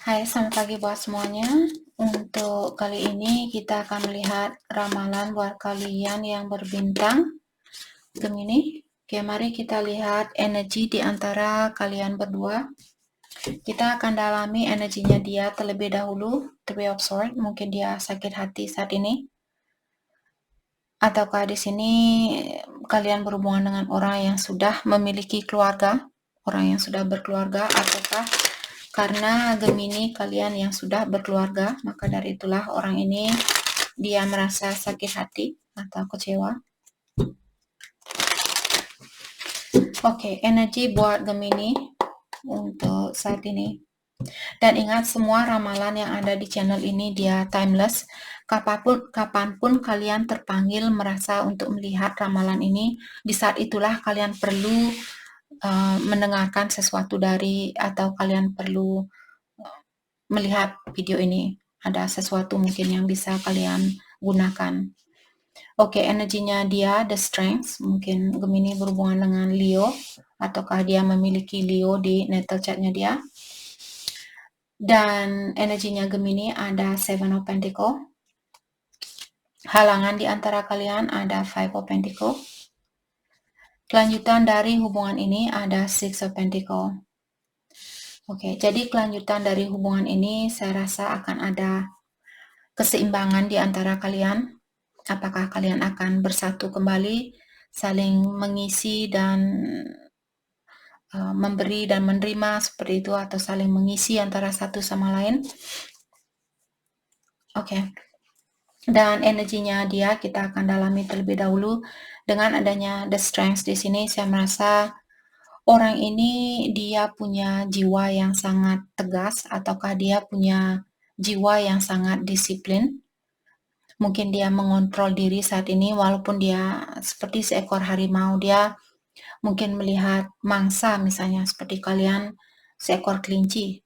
Hai, selamat pagi buat semuanya. Untuk kali ini kita akan melihat ramalan buat kalian yang berbintang Gemini. Oke, mari kita lihat energi di antara kalian berdua. Kita akan dalami energinya dia terlebih dahulu. Three of Swords, mungkin dia sakit hati saat ini. Ataukah di sini kalian berhubungan dengan orang yang sudah memiliki keluarga, orang yang sudah berkeluarga, ataukah karena Gemini kalian yang sudah berkeluarga, maka dari itulah orang ini dia merasa sakit hati atau kecewa. Oke, energi buat Gemini untuk saat ini. Dan ingat, semua ramalan yang ada di channel ini dia timeless. Kapanpun kalian terpanggil merasa untuk melihat ramalan ini, di saat itulah kalian perlu mendengarkan sesuatu dari, atau kalian perlu melihat video ini. Ada sesuatu mungkin yang bisa kalian gunakan. Oke, energinya dia the strength. Mungkin Gemini berhubungan dengan Leo, ataukah dia memiliki Leo di natal chartnya dia. Dan energinya Gemini ada Seven of Pentacle. Halangan di antara kalian ada Five of Pentacle. Kelanjutan dari hubungan ini ada Six of Pentacle. Oke, jadi kelanjutan dari hubungan ini saya rasa akan ada keseimbangan di antara kalian. Apakah kalian akan bersatu kembali, saling mengisi dan memberi dan menerima seperti itu, atau saling mengisi antara satu sama lain. Oke. Dan energinya dia kita akan dalami terlebih dahulu. Dengan adanya the strength di sini, saya merasa orang ini dia punya jiwa yang sangat tegas, ataukah dia punya jiwa yang sangat disiplin. Mungkin dia mengontrol diri saat ini, walaupun dia seperti seekor harimau. Dia mungkin melihat mangsa, misalnya seperti kalian seekor kelinci.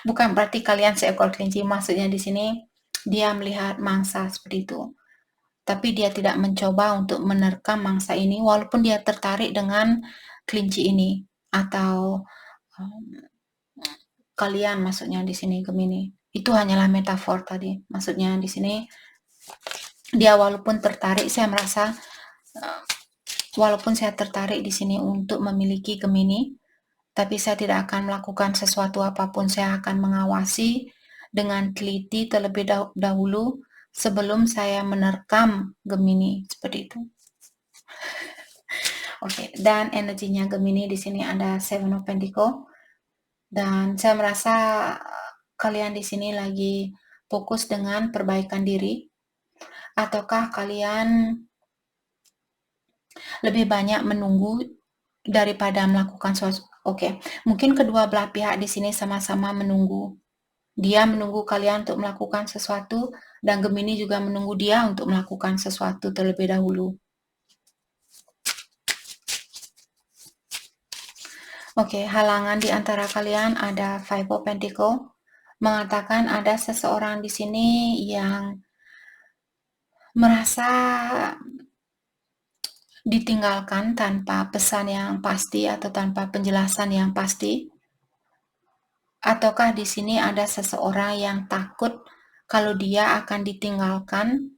Bukan berarti kalian seekor kelinci, maksudnya di sini dia melihat mangsa seperti itu. Tapi dia tidak mencoba untuk menerkam mangsa ini, walaupun dia tertarik dengan kelinci ini, atau kalian, maksudnya di sini Gemini. Itu hanyalah metafor tadi. Maksudnya di sini dia walaupun tertarik, saya merasa walaupun saya tertarik di sini untuk memiliki Gemini, tapi saya tidak akan melakukan sesuatu apapun. Saya akan mengawasi dengan teliti terlebih dahulu sebelum saya menerkam Gemini, seperti itu. Oke, dan energinya Gemini di sini ada Seven of Pentacle. Dan saya merasa kalian di sini lagi fokus dengan perbaikan diri, ataukah kalian lebih banyak menunggu daripada melakukan sesuatu. Oke, mungkin kedua belah pihak di sini sama-sama menunggu. Dia menunggu kalian untuk melakukan sesuatu, dan Gemini juga menunggu dia untuk melakukan sesuatu terlebih dahulu. Oke, halangan di antara kalian ada Five of Pentacle, mengatakan ada seseorang di sini yang merasa ditinggalkan tanpa pesan yang pasti atau tanpa penjelasan yang pasti. Ataukah di sini ada seseorang yang takut kalau dia akan ditinggalkan,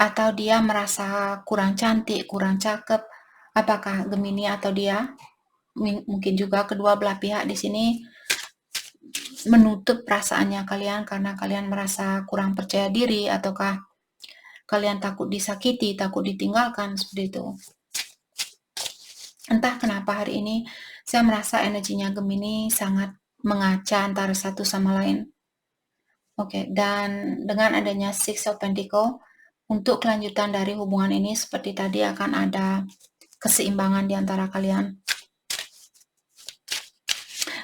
atau dia merasa kurang cantik, kurang cakep? Apakah Gemini atau dia? Mungkin juga kedua belah pihak di sini menutup perasaannya kalian karena kalian merasa kurang percaya diri, ataukah kalian takut disakiti, takut ditinggalkan, seperti itu. Entah kenapa hari ini saya merasa energinya Gemini sangat mengaca antara satu sama lain. Oke, dan dengan adanya Six of Pentacle, untuk kelanjutan dari hubungan ini seperti tadi akan ada keseimbangan di antara kalian.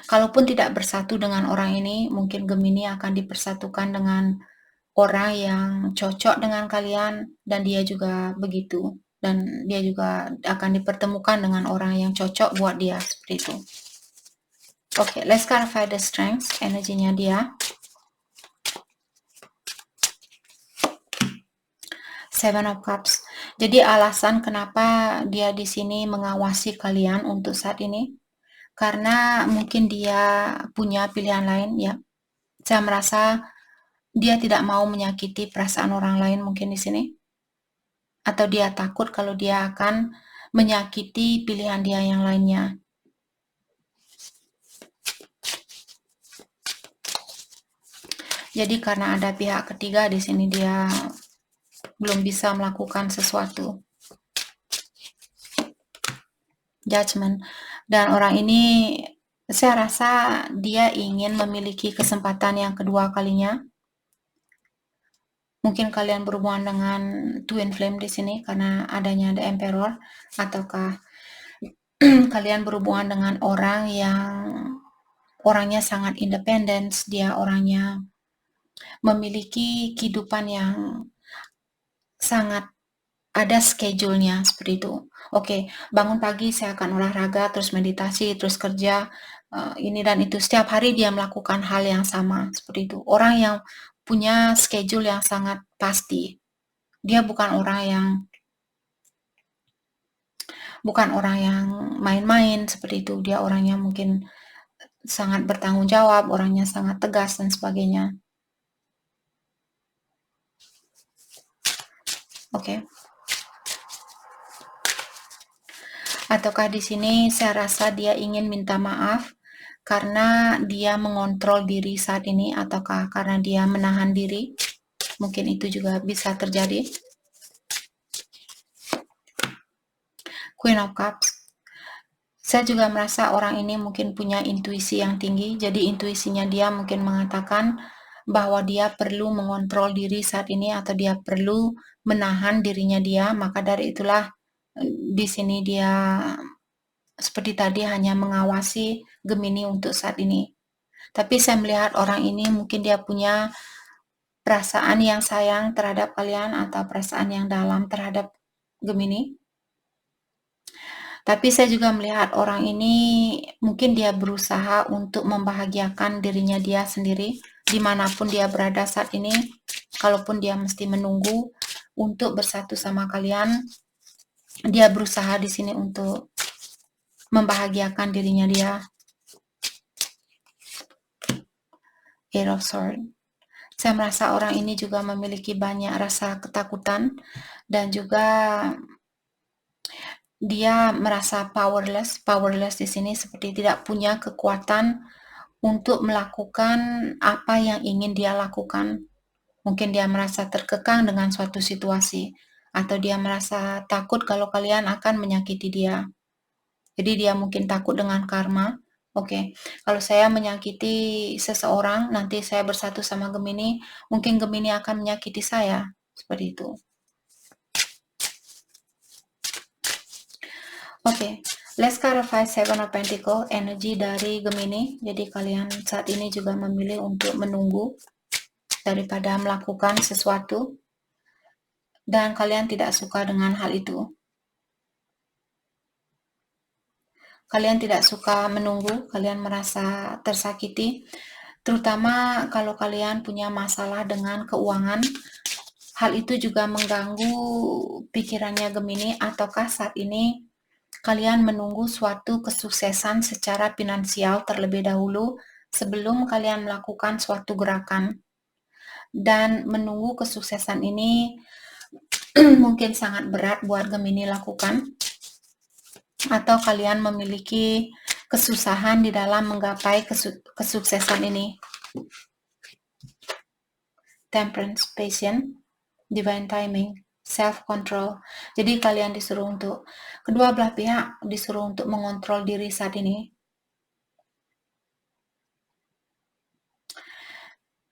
Kalaupun tidak bersatu dengan orang ini, mungkin Gemini akan dipersatukan dengan orang yang cocok dengan kalian, dan dia juga begitu. Dan dia juga akan dipertemukan dengan orang yang cocok buat dia, seperti itu. Oke, let's clarify the strength, energinya dia. Seven of Cups. Jadi alasan kenapa dia di sini mengawasi kalian untuk saat ini, karena mungkin dia punya pilihan lain ya. Saya merasa dia tidak mau menyakiti perasaan orang lain mungkin di sini. Atau dia takut kalau dia akan menyakiti pilihan dia yang lainnya. Jadi karena ada pihak ketiga di sini dia belum bisa melakukan sesuatu. Judgment. Dan orang ini saya rasa dia ingin memiliki kesempatan yang kedua kalinya. Mungkin kalian berhubungan dengan twin flame di sini karena adanya The Emperor, ataukah kalian berhubungan dengan orang yang orangnya sangat independen, dia orangnya memiliki kehidupan yang sangat ada schedule-nya seperti itu. Oke, bangun pagi saya akan olahraga, terus meditasi, terus kerja, ini dan itu. Setiap hari dia melakukan hal yang sama seperti itu. Orang yang punya schedule yang sangat pasti. Dia bukan orang yang main-main seperti itu. Dia orangnya mungkin sangat bertanggung jawab, orangnya sangat tegas dan sebagainya. Oke. Ataukah di sini saya rasa dia ingin minta maaf karena dia mengontrol diri saat ini, ataukah karena dia menahan diri? Mungkin itu juga bisa terjadi. Queen of Cups. Saya juga merasa orang ini mungkin punya intuisi yang tinggi, jadi intuisinya dia mungkin mengatakan bahwa dia perlu mengontrol diri saat ini atau dia perlu menahan dirinya dia, maka dari itulah di sini dia seperti tadi hanya mengawasi Gemini untuk saat ini. Tapi saya melihat orang ini mungkin dia punya perasaan yang sayang terhadap kalian atau perasaan yang dalam terhadap Gemini. Tapi saya juga melihat orang ini mungkin dia berusaha untuk membahagiakan dirinya dia sendiri dimanapun dia berada saat ini. Kalaupun dia mesti menunggu untuk bersatu sama kalian, dia berusaha di sini untuk membahagiakan dirinya dia. Eight of Swords. Saya merasa orang ini juga memiliki banyak rasa ketakutan dan juga dia merasa powerless di sini, seperti tidak punya kekuatan untuk melakukan apa yang ingin dia lakukan. Mungkin dia merasa terkekang dengan suatu situasi, atau dia merasa takut kalau kalian akan menyakiti dia. Jadi dia mungkin takut dengan karma. Oke, kalau saya menyakiti seseorang, nanti saya bersatu sama Gemini, mungkin Gemini akan menyakiti saya. Seperti itu. Oke, let's clarify Seven of Pentacles, energi dari Gemini. Jadi kalian saat ini juga memilih untuk menunggu daripada melakukan sesuatu. Dan kalian tidak suka dengan hal itu. Kalian tidak suka menunggu, kalian merasa tersakiti. Terutama kalau kalian punya masalah dengan keuangan, hal itu juga mengganggu pikirannya Gemini, ataukah saat ini kalian menunggu suatu kesuksesan secara finansial terlebih dahulu sebelum kalian melakukan suatu gerakan. Dan menunggu kesuksesan ini mungkin sangat berat buat Gemini lakukan. Atau kalian memiliki kesusahan di dalam menggapai kesuksesan ini. Temperance, patience, divine timing, self-control. Jadi kalian disuruh untuk, kedua belah pihak disuruh untuk mengontrol diri saat ini.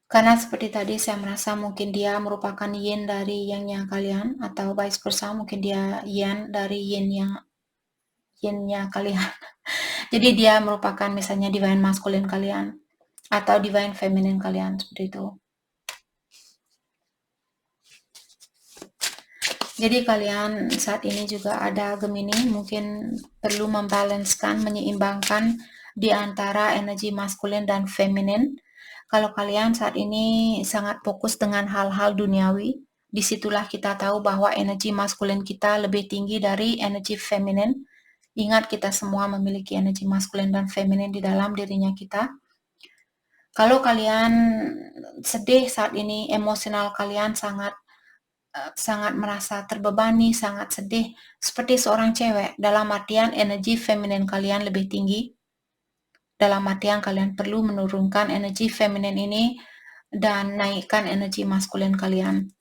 Karena seperti tadi saya merasa mungkin dia merupakan yin dari yang-nya kalian, atau vice versa, mungkin dia yang dari yin-nya kalian. Jadi dia merupakan misalnya divine masculine kalian atau divine feminine kalian, seperti itu. Jadi kalian saat ini juga ada Gemini mungkin perlu membalancekan, menyeimbangkan di antara energi maskulin dan feminin. Kalau kalian saat ini sangat fokus dengan hal-hal duniawi, disitulah kita tahu bahwa energi maskulin kita lebih tinggi dari energi feminin Ingat, kita semua memiliki energi maskulin dan feminin di dalam dirinya kita. Kalau kalian sedih saat ini, emosional kalian sangat merasa terbebani, sangat sedih, seperti seorang cewek, dalam artian energi feminin kalian lebih tinggi. Dalam artian kalian perlu menurunkan energi feminin ini dan naikkan energi maskulin kalian.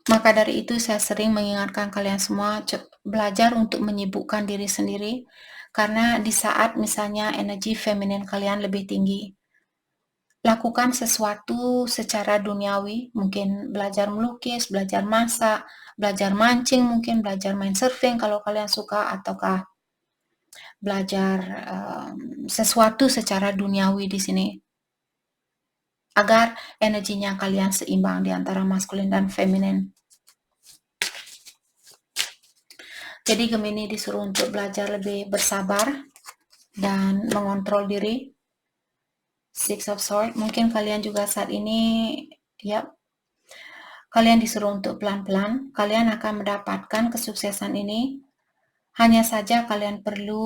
Maka dari itu saya sering mengingatkan kalian semua belajar untuk menyibukkan diri sendiri, karena di saat misalnya energi feminin kalian lebih tinggi, lakukan sesuatu secara duniawi, mungkin belajar melukis, belajar masak, belajar mancing, mungkin belajar main surfing kalau kalian suka, ataukah belajar sesuatu secara duniawi di sini, agar energinya kalian seimbang di antara maskulin dan feminin. Jadi Gemini disuruh untuk belajar lebih bersabar dan mengontrol diri. Six of Swords, mungkin kalian juga saat ini, kalian disuruh untuk pelan-pelan, kalian akan mendapatkan kesuksesan ini. Hanya saja kalian perlu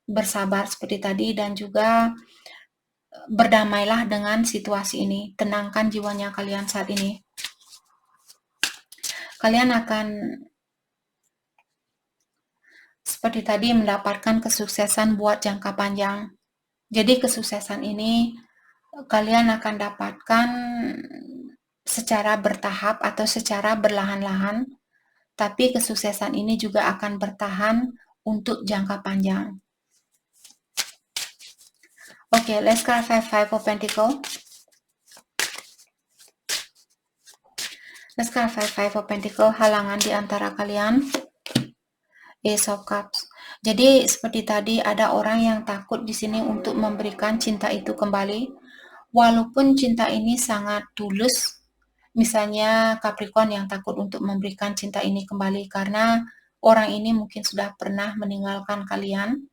bersabar seperti tadi, dan juga berdamailah dengan situasi ini. Tenangkan jiwanya kalian saat ini. Kalian akan seperti tadi mendapatkan kesuksesan buat jangka panjang. Jadi kesuksesan ini kalian akan dapatkan secara bertahap atau secara berlahan-lahan, tapi kesuksesan ini juga akan bertahan untuk jangka panjang. Okay, let's clarify Five of Pentacles. Let's clarify Five of Pentacles, halangan di antara kalian. Ace of Cups. Jadi seperti tadi, ada orang yang takut di sini untuk memberikan cinta itu kembali, walaupun cinta ini sangat tulus. Misalnya Capricorn yang takut untuk memberikan cinta ini kembali karena orang ini mungkin sudah pernah meninggalkan kalian.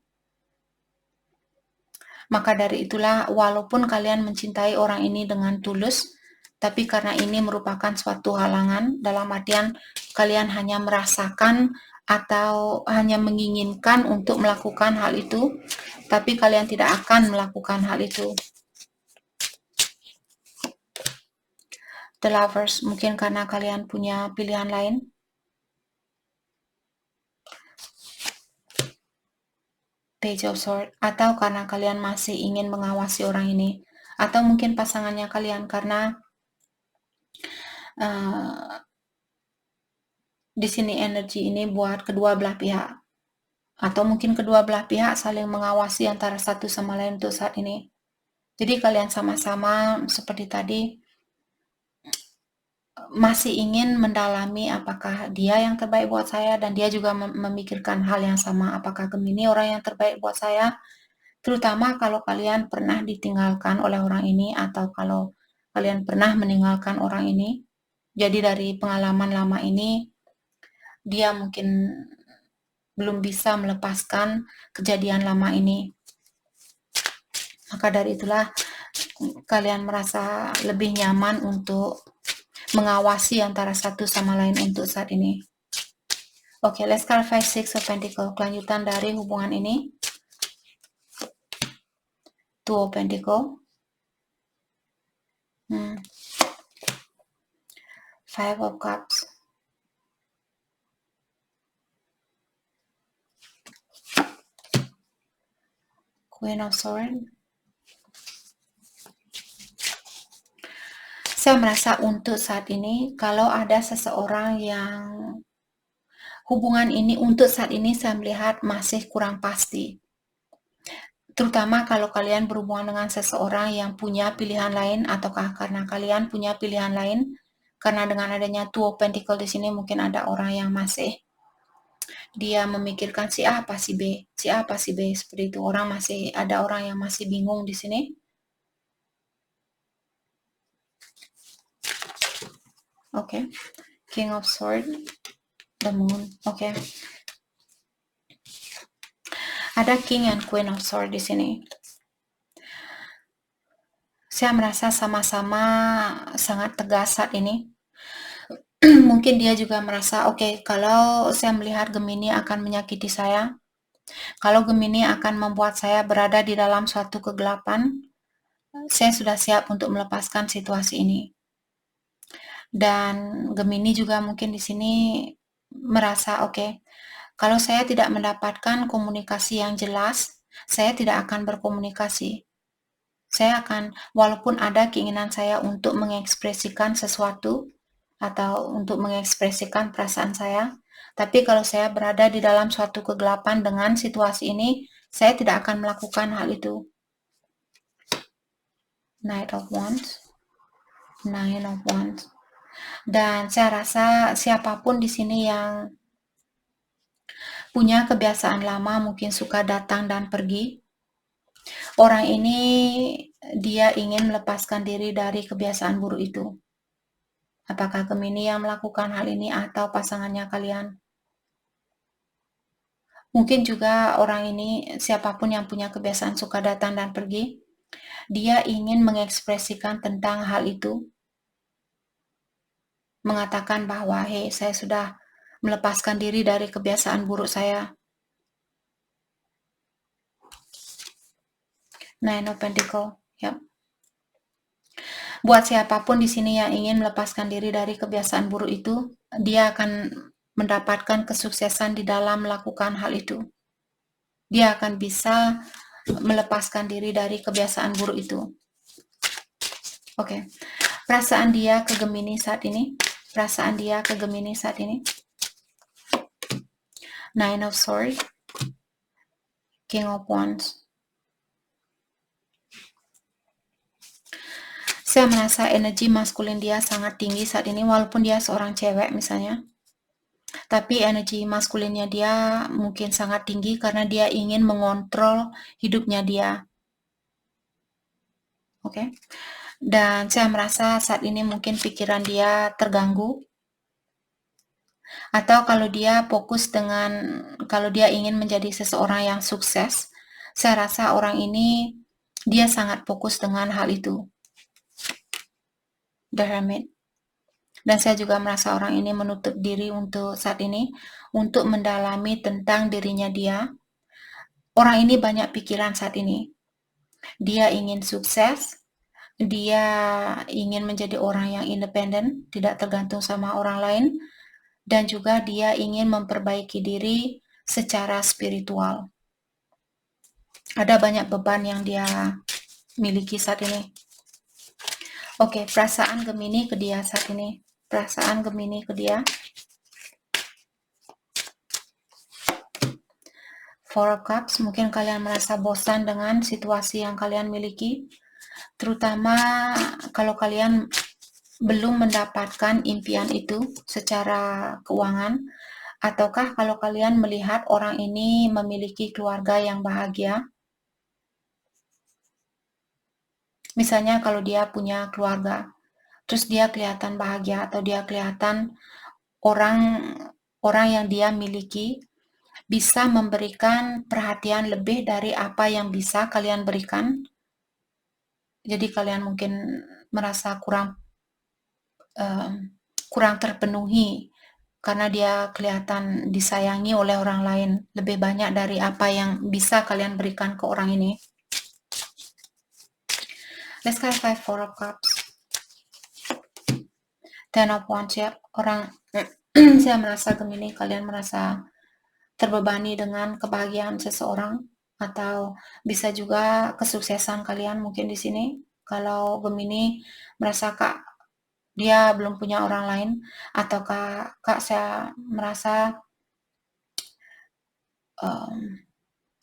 Maka dari itulah, walaupun kalian mencintai orang ini dengan tulus, tapi karena ini merupakan suatu halangan, dalam artian kalian hanya merasakan atau hanya menginginkan untuk melakukan hal itu, tapi kalian tidak akan melakukan hal itu. The Lovers, mungkin karena kalian punya pilihan lain. Page of Swords, atau karena kalian masih ingin mengawasi orang ini, atau mungkin pasangannya kalian, karena di sini energi ini buat kedua belah pihak, atau mungkin kedua belah pihak saling mengawasi antara satu sama lain untuk saat ini. Jadi kalian sama-sama seperti tadi masih ingin mendalami apakah dia yang terbaik buat saya, dan dia juga memikirkan hal yang sama, apakah Gemini orang yang terbaik buat saya, terutama kalau kalian pernah ditinggalkan oleh orang ini, atau kalau kalian pernah meninggalkan orang ini. Jadi dari pengalaman lama ini, dia mungkin belum bisa melepaskan kejadian lama ini. Maka dari itulah kalian merasa lebih nyaman untuk mengawasi antara satu sama lain untuk saat ini. Oke, let's clarify Six of Pentacles, kelanjutan dari hubungan ini. Two of Pentacles. Five of Cups. Queen of Swords. Saya merasa untuk saat ini, kalau ada seseorang yang hubungan ini untuk saat ini saya melihat masih kurang pasti. Terutama kalau kalian berhubungan dengan seseorang yang punya pilihan lain, ataukah karena kalian punya pilihan lain, karena dengan adanya Two of Pentacles di sini mungkin ada orang yang masih dia memikirkan si A apa si B, si A apa si B, seperti itu. Ada orang yang masih bingung di sini. Oke, King of Swords, the Moon. Oke. Ada King and Queen of Swords di sini. Saya merasa sama-sama sangat tegas saat ini. Mungkin dia juga merasa, oke, kalau saya melihat Gemini akan menyakiti saya, kalau Gemini akan membuat saya berada di dalam suatu kegelapan, saya sudah siap untuk melepaskan situasi ini. Dan Gemini juga mungkin di sini merasa, oke, kalau saya tidak mendapatkan komunikasi yang jelas, saya tidak akan berkomunikasi. Saya akan, walaupun ada keinginan saya untuk mengekspresikan sesuatu atau untuk mengekspresikan perasaan saya, tapi kalau saya berada di dalam suatu kegelapan dengan situasi ini, saya tidak akan melakukan hal itu. Knight of Wands, Nine of Wands. Dan saya rasa siapapun di sini yang punya kebiasaan lama mungkin suka datang dan pergi. Orang ini dia ingin melepaskan diri dari kebiasaan buruk itu. Apakah Gemini yang melakukan hal ini atau pasangannya kalian? Mungkin juga orang ini, siapapun yang punya kebiasaan suka datang dan pergi, dia ingin mengekspresikan tentang hal itu. Mengatakan bahwa, hey, saya sudah melepaskan diri dari kebiasaan buruk saya. Nine of Pentacles, ya. Buat siapapun di sini yang ingin melepaskan diri dari kebiasaan buruk itu, dia akan mendapatkan kesuksesan di dalam melakukan hal itu. Dia akan bisa melepaskan diri dari kebiasaan buruk itu. Oke. Perasaan dia ke Gemini saat ini. Perasaan dia ke Gemini saat ini. Nine of Swords. King of Wands. Saya merasa energi maskulin dia sangat tinggi saat ini, walaupun dia seorang cewek misalnya. Tapi energi maskulinnya dia mungkin sangat tinggi karena dia ingin mengontrol hidupnya dia. Oke. Dan saya merasa saat ini mungkin pikiran dia terganggu. Atau kalau dia fokus dengan, kalau dia ingin menjadi seseorang yang sukses, saya rasa orang ini, dia sangat fokus dengan hal itu. The Hermit. Dan saya juga merasa orang ini menutup diri untuk saat ini, untuk mendalami tentang dirinya dia. Orang ini banyak pikiran saat ini. Dia ingin sukses, dia ingin menjadi orang yang independen, tidak tergantung sama orang lain, dan juga dia ingin memperbaiki diri secara spiritual. Ada banyak beban yang dia miliki saat ini. Oke, perasaan Gemini ke dia saat ini. Perasaan Gemini ke dia. Four of Cups, mungkin kalian merasa bosan dengan situasi yang kalian miliki. Terutama kalau kalian belum mendapatkan impian itu secara keuangan. Ataukah kalau kalian melihat orang ini memiliki keluarga yang bahagia. Misalnya kalau dia punya keluarga, terus dia kelihatan bahagia atau dia kelihatan orang yang dia miliki bisa memberikan perhatian lebih dari apa yang bisa kalian berikan. Jadi kalian mungkin merasa kurang terpenuhi karena dia kelihatan disayangi oleh orang lain lebih banyak dari apa yang bisa kalian berikan ke orang ini. Let's clarify Four of Cups. Ten of Wands, ya. Orang saya merasa Gemini, kalian merasa terbebani dengan kebahagiaan seseorang, atau bisa juga kesuksesan kalian mungkin di sini. Kalau Gemini merasa Kak dia belum punya orang lain, atau Kak saya merasa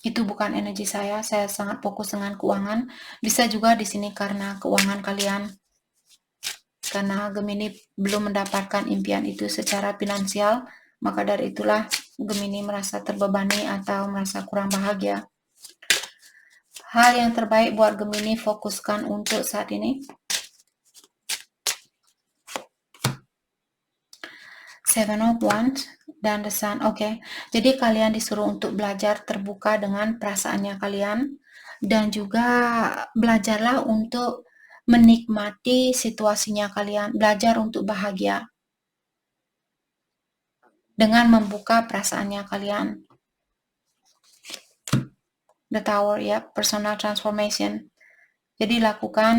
itu bukan energi saya sangat fokus dengan keuangan. Bisa juga di sini karena keuangan kalian, karena Gemini belum mendapatkan impian itu secara finansial, maka dari itulah Gemini merasa terbebani atau merasa kurang bahagia. Hal yang terbaik buat Gemini fokuskan untuk saat ini. Seven of Wands dan The Sun. Oke. Jadi kalian disuruh untuk belajar terbuka dengan perasaannya kalian, dan juga belajarlah untuk menikmati situasinya kalian, belajar untuk bahagia. dengan membuka perasaannya kalian. The Tower ya, personal transformation. Jadi lakukan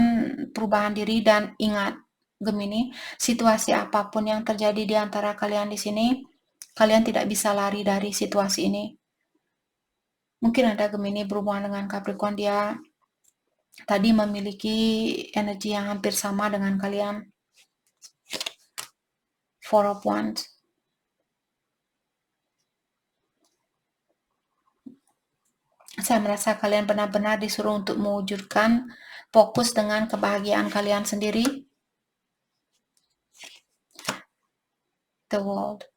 perubahan diri dan ingat, Gemini, situasi apapun yang terjadi di antara kalian di sini, kalian tidak bisa lari dari situasi ini. Mungkin ada Gemini berhubungan dengan Capricorn, dia tadi memiliki energi yang hampir sama dengan kalian. Four of Wands. Saya merasa kalian benar-benar disuruh untuk mewujudkan fokus dengan kebahagiaan kalian sendiri. The World.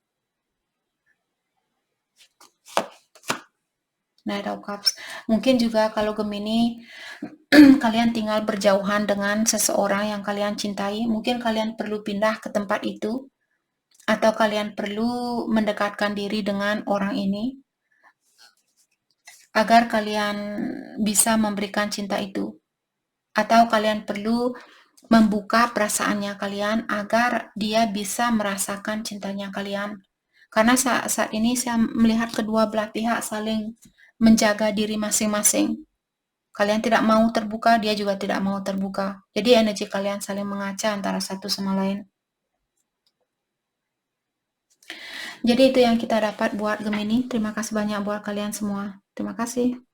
Knight of Cups. Mungkin juga kalau Gemini kalian tinggal berjauhan dengan seseorang yang kalian cintai, mungkin kalian perlu pindah ke tempat itu, atau kalian perlu mendekatkan diri dengan orang ini agar kalian bisa memberikan cinta itu, atau kalian perlu membuka perasaannya kalian agar dia bisa merasakan cintanya kalian. Karena saat ini saya melihat kedua belah pihak saling menjaga diri masing-masing. Kalian tidak mau terbuka, dia juga tidak mau terbuka. Jadi energi kalian saling mengaca antara satu sama lain. Jadi itu yang kita dapat buat Gemini. Terima kasih banyak buat kalian semua. Terima kasih.